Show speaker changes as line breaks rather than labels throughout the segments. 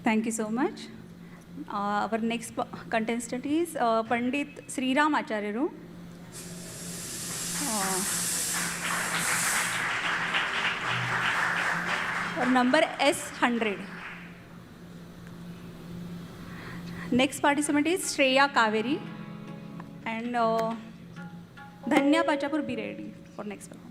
Thank you so much. Our next contestant is Pandit Sriram Acharyaru. Number S100. Next participant is Shreya Kaveri and Dhanya Pachapur, be ready for next performance.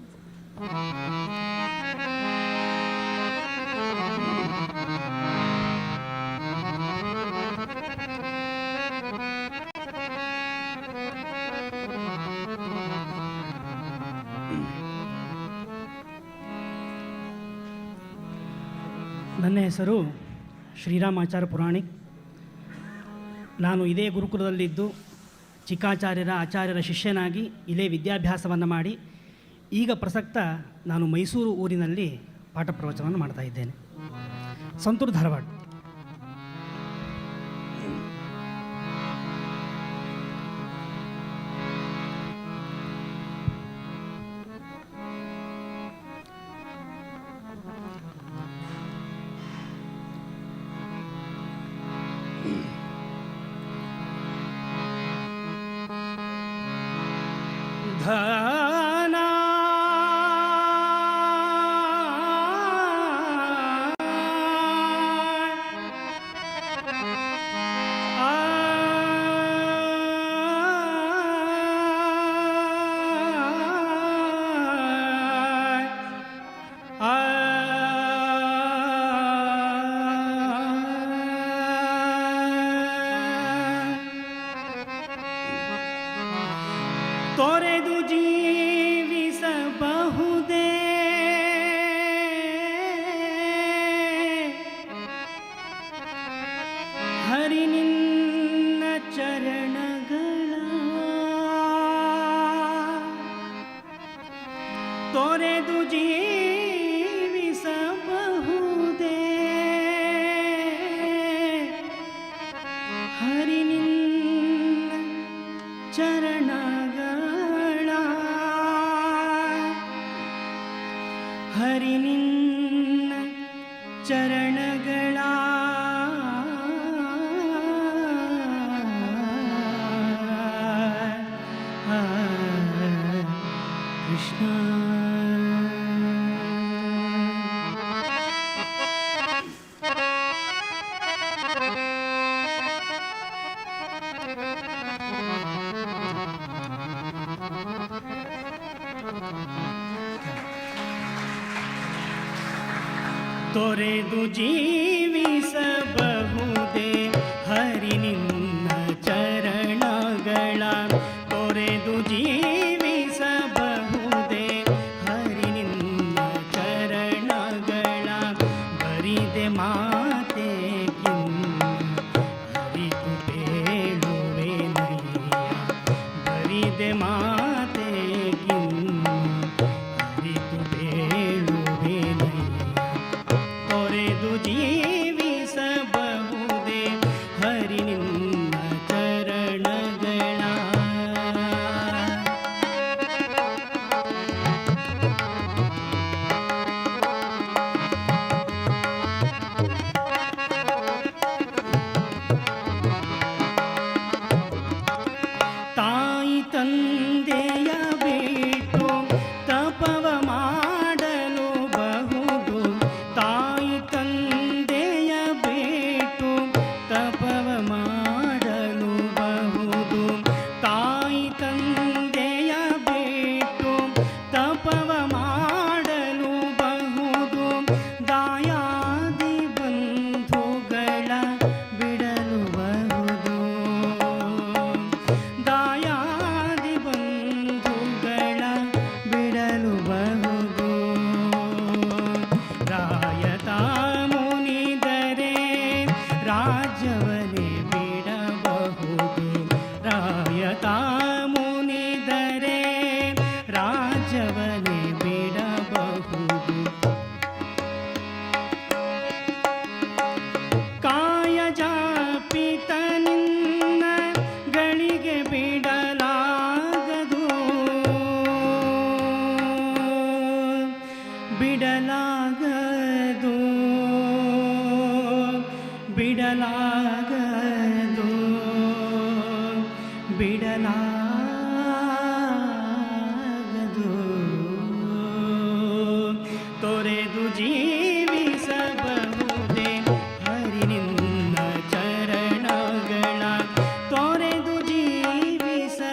ನನ್ನ ಹೆಸರು ಶ್ರೀರಾಮಾಚಾರ್ಯ ಪುರಾಣಿಕ್. ನಾನು ಇದೇ ಗುರುಕುಲದಲ್ಲಿದ್ದು ಆಚಾರ್ಯರ ಶಿಷ್ಯನಾಗಿ ಇಲ್ಲೇ ವಿದ್ಯಾಭ್ಯಾಸವನ್ನು ಮಾಡಿ ಈಗ ಪ್ರಸಕ್ತ ನಾನು ಮೈಸೂರು ಊರಿನಲ್ಲಿ ಪಾಠ ಪ್ರವಚನವನ್ನು ಮಾಡ್ತಾ ಇದ್ದೇನೆ. ಸಂತೂರು ಧಾರವಾಡ. ಧನ ತೊರೆದು ಜೀವಿಸಬಹುದೇ ಹರಿ ನಿನ್ನ ಚರಣಗಳ ತೊರೆದು ಜೀವಿಸಬಹುದೇ ಹರಿ ನಿನ್ನ ಚರಣಗಳ ಹರಿ ನಿನ್ನ ಚರಣಗಳ ಕೃಷ್ಣ. ತೊರೆದು ಜೀವಿಸಬಹುದೇ ಹರಿ ನಿನ್ನ ಚರಣಗಳ ತೊರೆದು ಜೀವಿಸಬಹುದೇ ಹರಿ ನಿನ್ನ ಚರಣಗಳ ಬರಿದೆ ಮಾತೆ ಕಿನ್ನ ಹರಿದು ಬೇಳುವೆ ನಯ್ಯ ಬರಿದೆ ಮಾತೆ ಕಿನ್ನ ಹರಿದು ಬೇಳುವೆ ನಯ್ಯ ತೊರೆದು ಜೀವಿಸಬಹುದೇ ಹರಿ ನಿನ್ನ ಚರಣಗಳ. ತಾಯಿ ತಂದೆಯ ಬಿಟ್ಟು ತಪವ ಮಾಡಲು ಬಹುದು ತಾಯಿ ತಂದೆಯ ಬಿಟ್ಟು ತಪವ ಮಾಡಲು ಬಹುದು ತಾಯಿ ತಂದೆಯ ಬಿಟ್ಟು ತಪವ ಮಾಡಲು ಬಹುದು ದಾಯಾದಿ ಬಂಧುಗಳ ಬಿಡಲು ಬಹುದು ದಾಯಾದಿ ಬಂಧುಗಳ ಬಿಡಲು ಬಹುದು ರಾಯತ ಮುನಿದರೆ ರಾಜ್ಯವನೇ ಬಿಡಬಹುದು ರಾಯತ ಮುನಿದರೆ ರಾಜ್ಯವನೇ ಬಿಡಬಹುದು ಕಾಯ ಜಾಪಿತ ನಿನ್ನ ಗಳಿಗೆ ಬಿಡಲಾಗದು ಬಿಡಲಾಗದು ಬಿಡಲಾಗದು ಬಿಡಲಾಗದು ತೊರೆದು ಜೀವಿಸಬಹುದೇ ಹರಿ ನಿನ್ನ ಚರಣಗಳ ತೊರೆದು ಜೀವಿಸಬಹುದೇ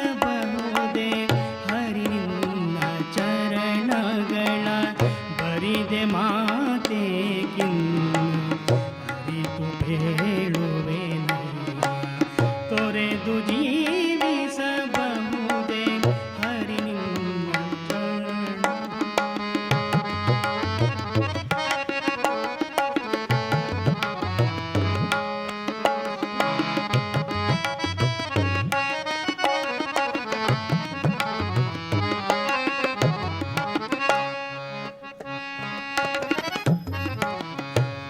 ಹರಿ ನಿನ್ನ ಚರಣಗಳ ಬರಿದೆ ಮಾತೆ ಅರಿತು ಬೇಳುವೆನಯ್ಯ ತೊರೆದು ಜೀವಿಸಬಹುದೇ ಹರಿ ನಿನ್ನ ಚರಣ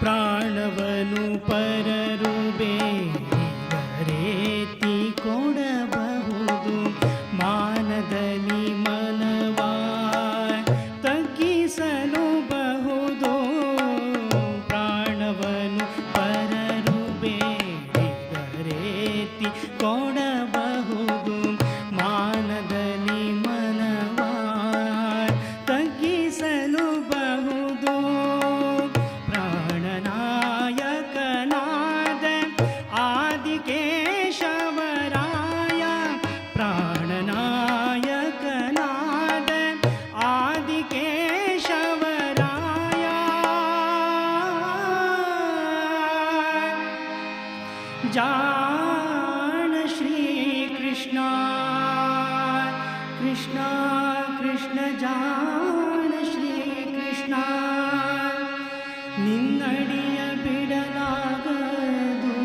ಪ್ರಾಣವನು ಪರರು ಬೇರೆತಿ ಕೊಡಬಹುದು ಮಾನದಲ್ಲಿ ಮನವ ತಗ್ಗಿಸಲು ಬಹುದು ಪ್ರಾಣವನು ಪರರು ಬೇರೆತಿ ಕೊಡಬಹುದು ಮಾನದಲ್ಲಿ ಮನವ ತಗ್ಗಿಸಲು ಬಹುದು ಪ್ರಾಣನಾಯಕನಾದ ಆದಿಕೇಶವರಾಯ ಪ್ರಾಣನಾಯಕನಾದ ಆದಿಕೇಶವರಾಯ ಜಾಣ ಶ್ರೀ ಕೃಷ್ಣ ಕೃಷ್ಣ ಕೃಷ್ಣ ಜಾಣ ಶ್ರೀ ಕೃಷ್ಣ ನಿನ್ನಡಿಯ ಬಿಡಲಾಗದು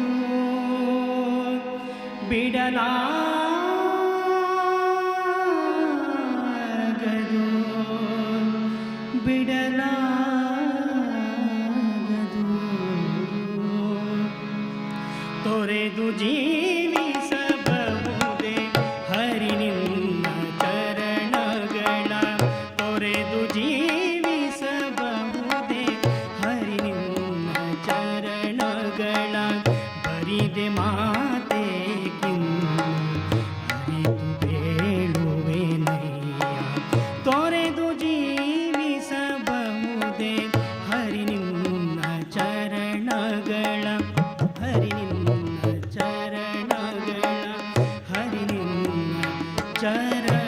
ಬಿಡಲಾಗದು ಬಿಡಲಾಗದು ತೊರೆದು ಜೀವಿಸಬಹುದೇ ಹರಿ ನಿನ್ನ ಚರಣಗಳ ತೊರೆದು ಜೀವಿಸಬಹುದೇ ಹರಿ ನಿನ್ನ ಚರಣಗಳ ಬರಿದೆ ಮಾತೆ ಅರಿತು ಬೇಳುವೆನಯ್ಯ ತೊರೆದು ಜೀವಿಸಬಹುದೇ ಹರಿ ನಿನ್ನ ಚರಣಗಳ ಹರಿ ನಿನ್ನ ಚರಣಗಳ ಹರಿ ನಿನ್ನ ಚರಣಗಳ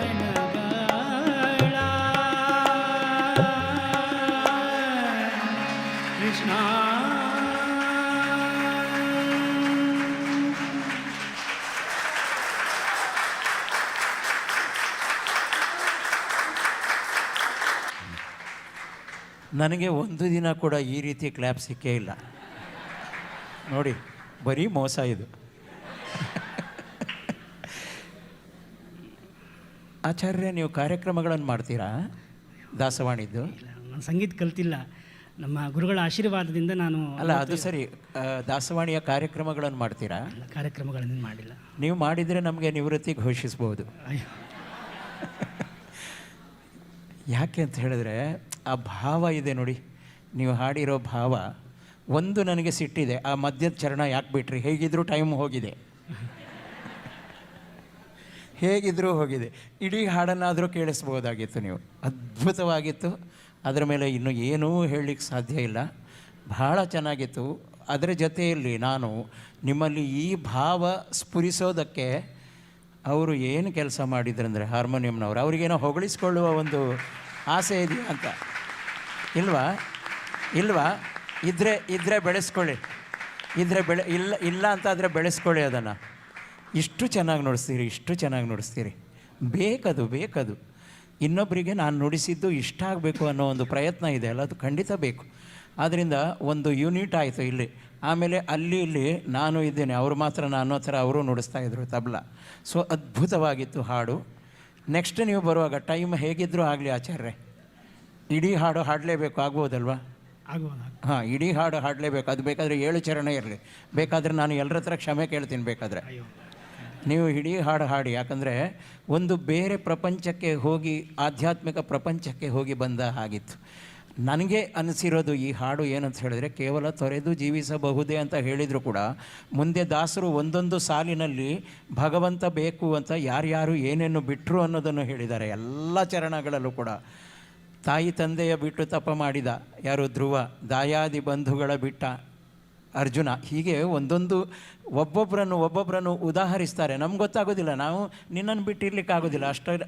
ಕೃಷ್ಣ
ನನಗೆ ಒಂದು ದಿನ ಕೂಡ ಈ ರೀತಿ ಕ್ಲ್ಯಾಪ್ ಸಿಕ್ಕೇ ಇಲ್ಲ ನೋಡಿ, ಬರೀ ಮೋಸ ಇದು. ಆಚಾರ್ಯ, ನೀವು ಕಾರ್ಯಕ್ರಮಗಳನ್ನು ಮಾಡ್ತೀರಾ ದಾಸವಾಣಿದ್ದು?
ನಾನು ಸಂಗೀತ ಕಲ್ತಿಲ್ಲ, ನಮ್ಮ ಗುರುಗಳ ಆಶೀರ್ವಾದದಿಂದ ನಾನು
ಅಲ್ಲ, ಅದು ಸರಿ. ದಾಸವಾಣಿಯ ಕಾರ್ಯಕ್ರಮಗಳನ್ನು ಮಾಡ್ತೀರಾ?
ಕಾರ್ಯಕ್ರಮಗಳನ್ನು ಮಾಡಿಲ್ಲ.
ನೀವು ಮಾಡಿದರೆ ನಮಗೆ ನಿವೃತ್ತಿ ಘೋಷಿಸ್ಬೋದು.
ಅಯ್ಯೋ,
ಯಾಕೆ ಅಂತ ಹೇಳಿದ್ರೆ ಆ ಭಾವ ಇದೆ ನೋಡಿ, ನೀವು ಹಾಡಿರೋ ಭಾವ. ಒಂದು ನನಗೆ ಸಿಟ್ಟಿದೆ, ಆ ಮಧ್ಯದ ಚರಣ ಯಾಕೆ ಬಿಟ್ರಿ? ಹೇಗಿದ್ರೂ ಟೈಮ್ ಹೋಗಿದೆ, ಹೇಗಿದ್ರೂ ಹೋಗಿದೆ. ಇಡೀ ಹಾಡನ್ನಾದರೂ ಕೇಳಿಸ್ಬೋದಾಗಿತ್ತು ನೀವು. ಅದ್ಭುತವಾಗಿತ್ತು. ಅದರ ಮೇಲೆ ಇನ್ನು ಏನೂ ಹೇಳಲಿಕ್ಕೆ ಸಾಧ್ಯ ಇಲ್ಲ. ಭಾಳ ಚೆನ್ನಾಗಿತ್ತು. ಅದರ ಜೊತೆಯಲ್ಲಿ ನಾನು ನಿಮ್ಮಲ್ಲಿ ಈ ಭಾವ ಸ್ಫುರಿಸೋದಕ್ಕೆ ಅವರು ಏನು ಕೆಲಸ ಮಾಡಿದ್ರಂದರೆ, ಹಾರ್ಮೋನಿಯಂನವರು, ಅವರಿಗೇನೋ ಹೊಗಳಿಸ್ಕೊಳ್ಳುವ ಒಂದು ಆಸೆ ಇದೆಯಾ ಅಂತ. ಇಲ್ವಾ? ಇಲ್ವಾ? ಇದ್ದರೆ ಬೆಳೆಸ್ಕೊಳ್ಳಿ. ಇಲ್ಲ ಅಂತಾದರೆ ಬೆಳೆಸ್ಕೊಳ್ಳಿ ಅದನ್ನು. ಇಷ್ಟು ಚೆನ್ನಾಗಿ ನುಡಿಸ್ತೀರಿ. ಬೇಕದು. ಇನ್ನೊಬ್ಬರಿಗೆ ನಾನು ನುಡಿಸಿದ್ದು ಇಷ್ಟ ಆಗಬೇಕು ಅನ್ನೋ ಒಂದು ಪ್ರಯತ್ನ ಇದೆ ಅಲ್ಲ, ಅದು ಖಂಡಿತ ಬೇಕು. ಆದ್ದರಿಂದ ಒಂದು ಯೂನಿಟ್ ಆಯಿತು ಇಲ್ಲಿ. ಆಮೇಲೆ ಇಲ್ಲಿ ನಾನು ಇದ್ದೇನೆ, ಅವರು ಮಾತ್ರ ಅನ್ನೋ ಥರ ಅವರು ನುಡಿಸ್ತಾಯಿದ್ರು ತಬಲಾ. ಸೊ ಅದ್ಭುತವಾಗಿತ್ತು ಹಾಡು. ನೆಕ್ಸ್ಟ್ ನೀವು ಬರುವಾಗ ಟೈಮ್ ಹೇಗಿದ್ದರೂ ಆಗಲಿ ಆಚಾರ್ಯ, ಇಡೀ ಹಾಡು ಹಾಡಲೇಬೇಕು, ಆಗ್ಬೋದಲ್ವಾ?
ಆಗ್ಬೋದು.
ಹಾಂ, ಇಡೀ ಹಾಡು ಹಾಡಲೇಬೇಕು. ಅದು ಬೇಕಾದರೆ 7 ಚರಣ ಇರಲಿ, ಬೇಕಾದರೆ ನಾನು ಎಲ್ಲರ ಹತ್ರ ಕ್ಷಮೆ ಕೇಳ್ತೀನಿ. ಬೇಕಾದರೆ ನೀವು ಇಡೀ ಹಾಡು ಹಾಡಿ. ಯಾಕಂದರೆ ಒಂದು ಬೇರೆ ಪ್ರಪಂಚಕ್ಕೆ ಹೋಗಿ, ಆಧ್ಯಾತ್ಮಿಕ ಪ್ರಪಂಚಕ್ಕೆ ಹೋಗಿ ಬಂದ ಹಾಗಿತ್ತು. ನನಗೆ ಅನಿಸಿರೋದು ಈ ಹಾಡು ಏನಂತ ಹೇಳಿದ್ರೆ, ಕೇವಲ ತೊರೆದು ಜೀವಿಸಬಹುದೇ ಅಂತ ಹೇಳಿದರೂ ಕೂಡ ಮುಂದೆ ದಾಸರು ಒಂದೊಂದು ಸಾಲಿನಲ್ಲಿ ಭಗವಂತ ಬೇಕು ಅಂತ ಯಾರ್ಯಾರು ಏನೇನು ಬಿಟ್ಟರು ಅನ್ನೋದನ್ನು ಹೇಳಿದ್ದಾರೆ. ಎಲ್ಲ ಚರಣಗಳಲ್ಲೂ ಕೂಡ ತಾಯಿ ತಂದೆಯ ಬಿಟ್ಟು ತಪ ಮಾಡಿದ ಯಾರು ಧ್ರುವ, ದಾಯಾದಿ ಬಂಧುಗಳ ಬಿಟ್ಟ ಅರ್ಜುನ, ಹೀಗೆ ಒಂದೊಂದು ಒಬ್ಬೊಬ್ಬರನ್ನು ಉದಾಹರಿಸ್ತಾರೆ. ನಮ್ಗೆ ಗೊತ್ತಾಗೋದಿಲ್ಲ, ನಾವು ನಿನ್ನನ್ನು ಬಿಟ್ಟಿರ್ಲಿಕ್ಕಾಗೋದಿಲ್ಲ,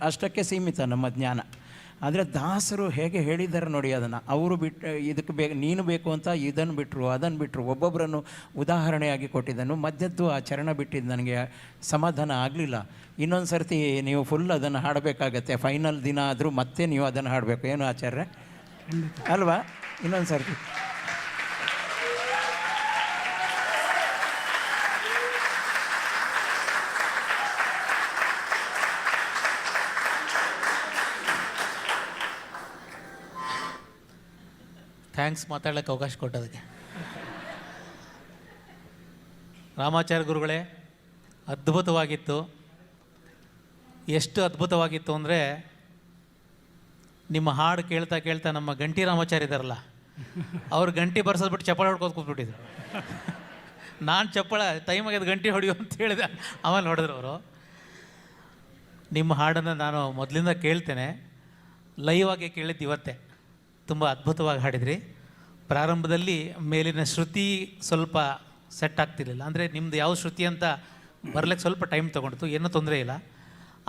ಅಷ್ಟಕ್ಕೆ ಸೀಮಿತ ನಮ್ಮ ಜ್ಞಾನ. ಆದರೆ ದಾಸರು ಹೇಗೆ ಹೇಳಿದ್ದಾರೆ ನೋಡಿ ಅದನ್ನು, ಅವರು ಇದಕ್ಕೆ ನೀನು ಬೇಕು ಅಂತ ಇದನ್ನು ಬಿಟ್ಟರು ಅದನ್ನು ಬಿಟ್ಟರು, ಒಬ್ಬೊಬ್ಬರನ್ನು ಉದಾಹರಣೆಯಾಗಿ ಕೊಟ್ಟಿದ್ದನು. ಮಧ್ಯದ್ದು ಆ ಚರಣ ಬಿಟ್ಟಿದ್ದು ನನಗೆ ಸಮಾಧಾನ ಆಗಲಿಲ್ಲ. ಇನ್ನೊಂದು ಸರ್ತಿ ನೀವು ಫುಲ್ ಅದನ್ನು ಹಾಡಬೇಕಾಗತ್ತೆ, ಫೈನಲ್ ದಿನ ಆದರೂ ಮತ್ತೆ ನೀವು ಅದನ್ನು ಹಾಡಬೇಕು. ಏನು ಆಚಾರ್ಯ ಅಲ್ವಾ? ಇನ್ನೊಂದು ಸರ್ತಿ
ಥ್ಯಾಂಕ್ಸ್ ಮಾತಾಡೋಕ್ಕೆ ಅವಕಾಶ ಕೊಟ್ಟೋದಕ್ಕೆ. ರಾಮಾಚಾರ್ಯ ಗುರುಗಳೇ, ಅದ್ಭುತವಾಗಿತ್ತು. ಎಷ್ಟು ಅದ್ಭುತವಾಗಿತ್ತು ಅಂದರೆ, ನಿಮ್ಮ ಹಾಡು ಕೇಳ್ತಾ ಕೇಳ್ತಾ ನಮ್ಮ ಗಂಟಿ ರಾಮಾಚಾರ್ಯ ಇದ್ದಾರಲ್ಲ, ಅವ್ರು ಗಂಟಿ ಬರ್ಸೋದು ಬಿಟ್ಟು ಚಪ್ಪಾಳೆ ಹೊಡ್ಕೋದು ಕೂತ್ಬಿಟ್ಟಿದ್ರು. ನಾನು ಚಪ್ಪಾಳೆ ಟೈಮ್ ಆಗ್ಯದ ಗಂಟಿ ಹೊಡಿಯೋ ಅಂತ ಹೇಳಿದೆ, ಆಮೇಲೆ ನೋಡಿದ್ರು ಅವರು. ನಿಮ್ಮ ಹಾಡನ್ನು ನಾನು ಮೊದಲಿಂದ ಕೇಳ್ತೇನೆ, ಲೈವ್ ಆಗಿ ಕೇಳಿದ್ದು ಇವತ್ತೇ. ತುಂಬ ಅದ್ಭುತವಾಗಿ ಹಾಡಿದ್ರಿ. ಪ್ರಾರಂಭದಲ್ಲಿ ಮೇಲಿನ ಶ್ರುತಿ ಸ್ವಲ್ಪ ಸೆಟ್ ಆಗ್ತಿರ್ಲಿಲ್ಲ, ಅಂದರೆ ನಿಮ್ಮದು ಯಾವ ಶ್ರುತಿ ಅಂತ ಬರ್ಲಿಕ್ಕೆ ಸ್ವಲ್ಪ ಟೈಮ್ ತೊಗೊಂಡಿತು, ಏನೂ ತೊಂದರೆ ಇಲ್ಲ.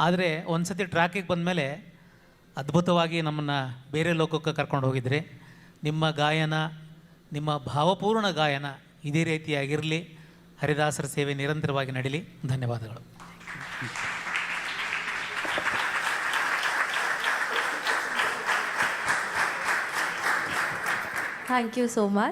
ಆದರೆ ಒಂದು ಸತಿ ಟ್ರ್ಯಾಕಿಗೆ ಬಂದಮೇಲೆ ಅದ್ಭುತವಾಗಿ ನಮ್ಮನ್ನು ಬೇರೆ ಲೋಕಕ್ಕೆ ಕರ್ಕೊಂಡು ಹೋಗಿದ್ರಿ. ನಿಮ್ಮ ಗಾಯನ, ನಿಮ್ಮ ಭಾವಪೂರ್ಣ ಗಾಯನ ಇದೇ ರೀತಿಯಾಗಿರಲಿ. ಹರಿದಾಸರ ಸೇವೆ ನಿರಂತರವಾಗಿ ನಡೀಲಿ. ಧನ್ಯವಾದಗಳು.
Thank you so much.